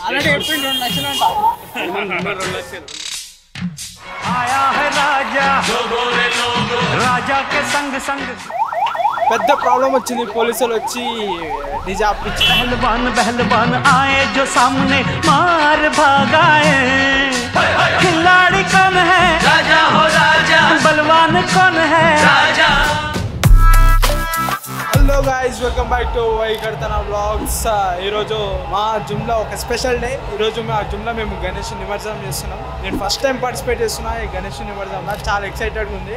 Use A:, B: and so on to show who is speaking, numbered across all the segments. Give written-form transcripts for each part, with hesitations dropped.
A: Already ఎప్పుడు 2 లక్షలు అంట
B: 2 లక్షలు
C: आया है राजा राजा के संग संग
A: పెద్ద ప్రాబ్లం వచ్చింది పోలీసులు వచ్చి డీజే ఆపిచ్చి
C: पहलवान पहलवान आए जो सामने मार भागाए खिलाड़ी कौन है राजा हो राजा बलवान कौन है राजा
A: hello guys welcome back to Vaikartana vlogs ఈరోజు మా జిమ్లో ఒక స్పెషల్ డే. ఈరోజు మా జిమ్లో మేము గణేష్ నిమజ్జనం చేస్తున్నాం. నేను ఫస్ట్ టైం పార్టిసిపేట్ చేస్తున్నా ఈ గణేష్ నిమజ్జనం. నాకు చాలా ఎక్సైటెడ్గా ఉంది.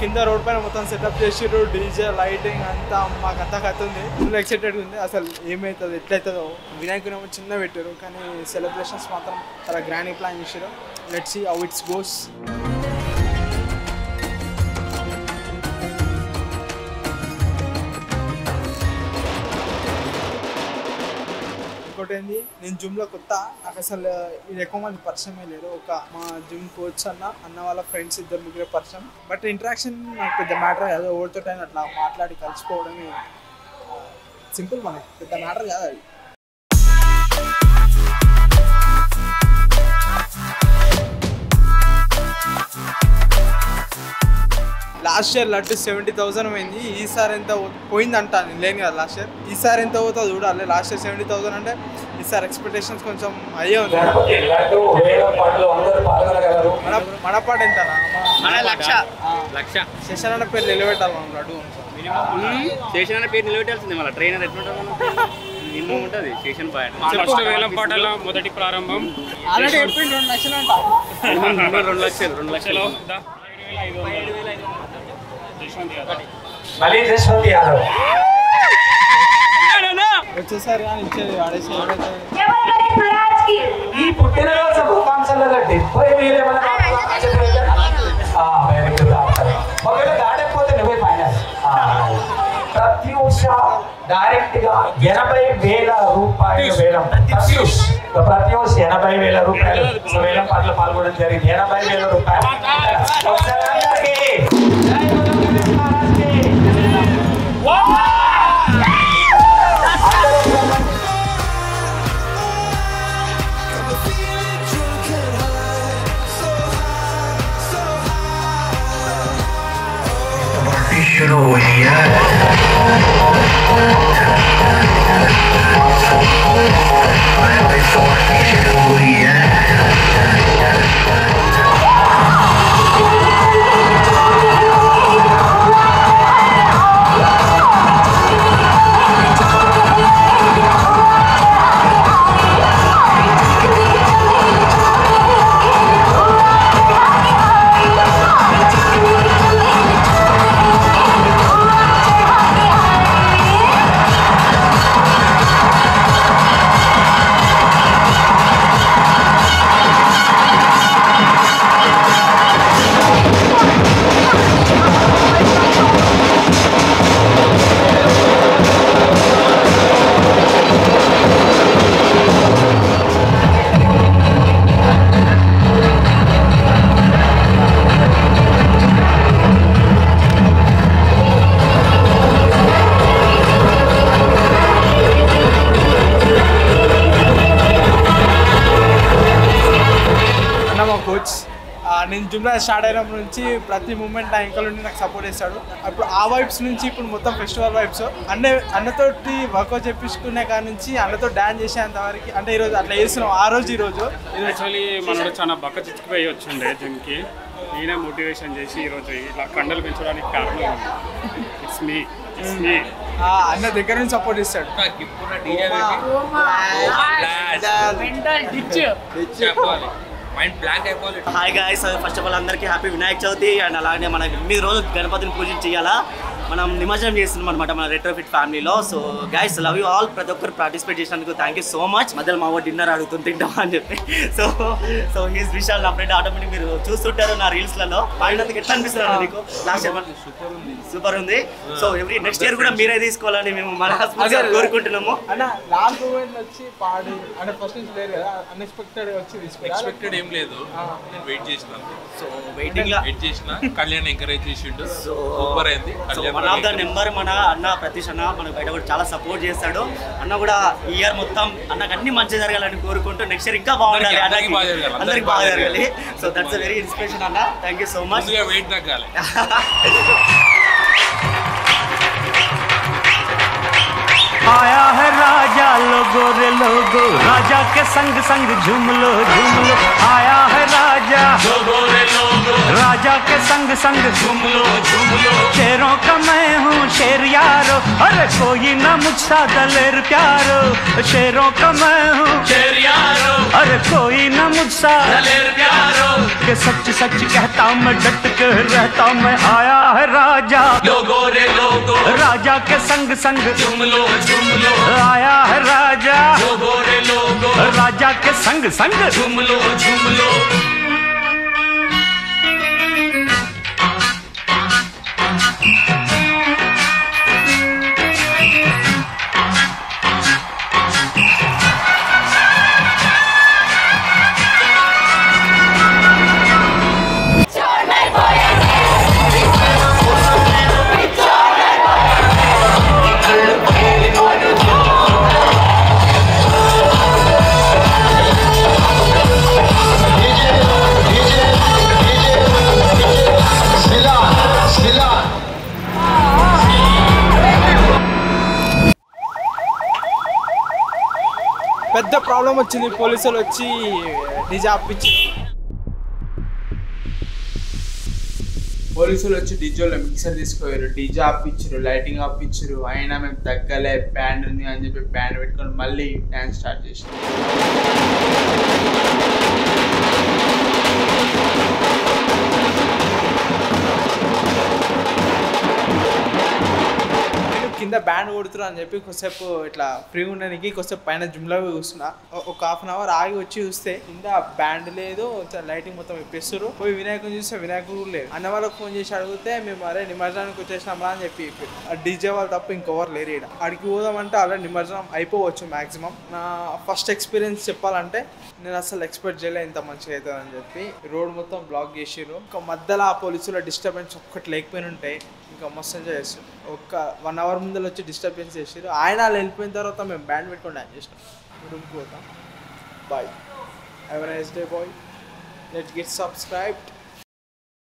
A: కింద రోడ్ పైన మొత్తం సెటప్ చేసిర్రు, డీజే లైటింగ్ అంతా మాకంతా కథ ఉంది. ఫుల్ ఎక్సైటెడ్గా ఉంది. అసలు ఏమవుతుందో ఎట్లయితుందో. వినాయకునేమో చిన్న పెట్టారు కానీ సెలబ్రేషన్స్ మాత్రం చాలా గ్రాండ్గా ప్లాన్ చేశారు. Let's see how it's goes. ఇంకోటి ఏంది, నేను జిమ్లో కొత్త, నాకు అసలు ఇది ఎక్కువ మంది పరిచయమే లేరు. ఒక మా జిమ్ కోచ్ అన్న వాళ్ళ ఫ్రెండ్స్ 2-3 పరిచయం. బట్ ఇంటరాక్షన్ నాకు పెద్ద మ్యాటర్ కాదు. ఎవరితో అట్లా మాట్లాడి కలిసిపోవడమే సింపుల్, మనకి పెద్ద మ్యాటర్ కాదు అది. లాస్ట్ ఇయర్ లడ్డు 70,000 పోయింది. ఈసారి ఎంత పోయింది అంట, నేను లేను కదా లాస్ట్ ఇయర్. ఈసారి ఎంత పోతుందో చూడాలి. లాస్ట్ ఇయర్ 70,000 అంటే ఈసారి ఎక్స్పెక్టేషన్స్ కొంచెం అయ్యే ఉంది. మన పాట ఎంతనా?
B: లక్ష
A: శేషన్ అన్న పేరు నిలబెట్టాలి మనం లడ్డు.
B: స్టేషన్ అనే పేరు నిలబెట్టాల్సిందే. మళ్ళీ ట్రైనర్ ఎట్లుంటుంది మినిమం ఉంటుంది స్టేషన్ పాయింట్.
D: ఫస్ట్ వేలం పాటల మొదటి ప్రారంభం
A: ఆల్రెడీ ఎప్పుడు 2 లక్షలు అంట
B: 2 లక్షలు
A: వచ్చేసారి కానీ ఇచ్చేది వాడేసి
E: ఈ పుట్టినరోజు శుభాకాంక్షలుగా 70,000 ఒకవేళ దాటకపోతే నువ్వే ఫైనల్. ప్రత్యూష డైరెక్ట్ గా 80,000 రూపాయలు వేలం. ప్రత్యూష్ 80,000 రూపాయలు వేలం పాటలు పాల్గొనడం జరిగింది. 80,000 రూపాయలు. కోచ్. నేను జిమ్లో స్టార్ట్ అయినప్పటి నుంచి ప్రతి మూమెంట్ నా ఇంకల్ నుండి నాకు సపోర్ట్ చేస్తాడు. అప్పుడు ఆ వైబ్స్ నుంచి ఇప్పుడు మొత్తం ఫెస్టివల్ వైబ్స్. అన్నతోటి వర్కౌట్ చేపించుకునే కాడ నుంచి అన్నతో డాన్స్ చేసేంత వరకు, అంటే ఈరోజు అట్లా చేస్తున్నాం. ఆ రోజు ఈరోజు
D: యాక్చువల్లీ మనోడు చాలా బక్క చిక్కిపోయి వచ్చిండే జిమ్కి. నేనే మోటివేషన్ చేసి ఈరోజు ఇలా కండలు పెంచడానికి కారణం ఇట్స్ మీ.
A: అన్న దగ్గర నుంచి సపోర్ట్ ఇస్తాడు.
F: Hi guys, first of all అందరికీ హ్యాపీ వినాయక చవితి. అండ్ అలాగే మన 8 రోజులు గణపతిని పూజించేయాలా. మనం నిమజ్జనం చేస్తున్నాం అనమాట మన రెట్రోఫిట్ ఫ్యామిలీలో. So guys, love you all. ప్రతి ఒక్కరు పార్టిసిపేట్ చేసినందుకు థ్యాంక్ యూ సో మచ్. మధ్యలో మా డిన్నర్ అడుగుతుంది తింటామా అని చెప్పి. సో హీస్ విశాల్, నా ఫ్రెండ్. ఆటోమేటిక్ మీరు చూస్తుంటారు నా రీల్స్లలో. పాడినందుకు ఎట్లా అనిపిస్తుంది నీకు? లాస్ట్ సూపర్ ఉంది. సో ఎవ్రీ నెక్స్ట్ ఇయర్ కూడా మీరే తీసుకోవాలని మేము మన హాస్పిటల్ కోరుకుంటున్నాము.
A: అన్న లాస్ట్ మూమెంట్ వచ్చి పాడి అంటే ఫస్ట్ నుంచి లేదు కదా, అన్ఎక్స్పెక్టెడ్ వచ్చి
G: ఎక్స్పెక్టెడ్ ఏం లేదు. నేను వెయిట్ చేసినాను.
F: సో వెయిటింగ్
G: చేసిన కళ్యాణ్ ఎంకరేజ్ చేసిండు. సూపర్ అయింది. Kalyan
F: one of the number మన అన్న ప్రతీష్ అన్న మనకు బయట కూడా చాలా సపోర్ట్ చేస్తాడు. అన్న కూడా ఈ ఇయర్ మొత్తం అన్నకు అన్ని మంచి జరగాలని కోరుకుంటూ నెక్స్ట్ ఇయర్ ఇంకా బాగుండాలి, అందరికి బాగా జరగాలి. సో దట్స్ వెరీ ఇన్స్పిరేషన్ అన్న. Thank you so much.
G: Weight తగ్గాలి.
C: आया है राजा लोगो रे लोगो, राजा के संग संग झूम लो झूम लो. आया है राजा लोगो रे लोगो, राजा के संग संग झूम लो झूम लो. शेरों का मैं हूँ शेर यारो, अरे कोई ना मुझसा दलेर प्यारो. शेरों का मैं हूँ शेर यारो, अरे कोई ना मुझसा दलेर प्यारो. के सच सच कहता मैं डट के रहता मैं. आया है राजा लोगो रे लोगो, राजा के संग संग झूम लो झूम लो. आया है राजा लोगो रे लोगो, राजा के संग संग झूम लो झूम लो.
E: పెద్ద ప్రాబ్లం వచ్చింది. పోలీసులు వచ్చి డీజే ఆపించారు. పోలీసులు వచ్చి డీజేలో మిక్సర్ తీసుకుపోయారు, డీజే ఆపించారు, లైటింగ్ ఆపించారు. అయినా మేము తగ్గలే, బ్యాండ్ ఉంది అని చెప్పి బ్యాండ్ పెట్టుకొని మళ్ళీ డ్యాన్స్ స్టార్ట్ చేసాం. కింద బ్యాండ్ కొడుతున్నా అని చెప్పి కొద్దిసేపు ఇట్లా ఫ్రీ ఉండడానికి కొద్దిసేపు పైన జిమ్లో కూర్చున్నా. ఒక హాఫ్ అన్ అవర్ ఆగి వచ్చి చూస్తే కింద బ్యాండ్ లేదు, లైటింగ్ మొత్తం ఇప్పిస్తారు. పోయి వినాయకుని చూస్తే వినాయకుడు లేదు. అన్న వాళ్ళకి ఫోన్ చేసి అడిగితే మేము అరే నిమజ్జనానికి వచ్చేసినామా అని చెప్పి ఆ డీజే వాళ్ళు తప్ప ఇంకెవరు లేరు ఇక్కడ. అడిగి పోదామంటే అలా నిమజ్జనం అయిపోవచ్చు మ్యాక్సిమం. నా ఫస్ట్ ఎక్స్పీరియన్స్ చెప్పాలంటే నేను అసలు ఎక్స్పెక్ట్ చేయలేదు ఇంత మంచిగా అవుతుందని చెప్పి. రోడ్ మొత్తం బ్లాక్ చేసిర్రు. ఇంకా మధ్యలో ఆ పోలీసుల డిస్టర్బెన్స్ ఒక్కటి లేకపోయిన ఉంటే ఇంకా మస్తు ఎంజాయ్ చేస్తాం. ఒక 1 అవర్ ముందర వచ్చి డిస్టర్బెన్స్ చేసారు. ఆయన వాళ్ళు వెళ్ళిపోయిన తర్వాత మేము బ్యాండ్ పెట్టుకొని డాన్స్ చేసినాం. రూమ్కి పోతాం. Bye, have a nice day bye. Let's get subscribed.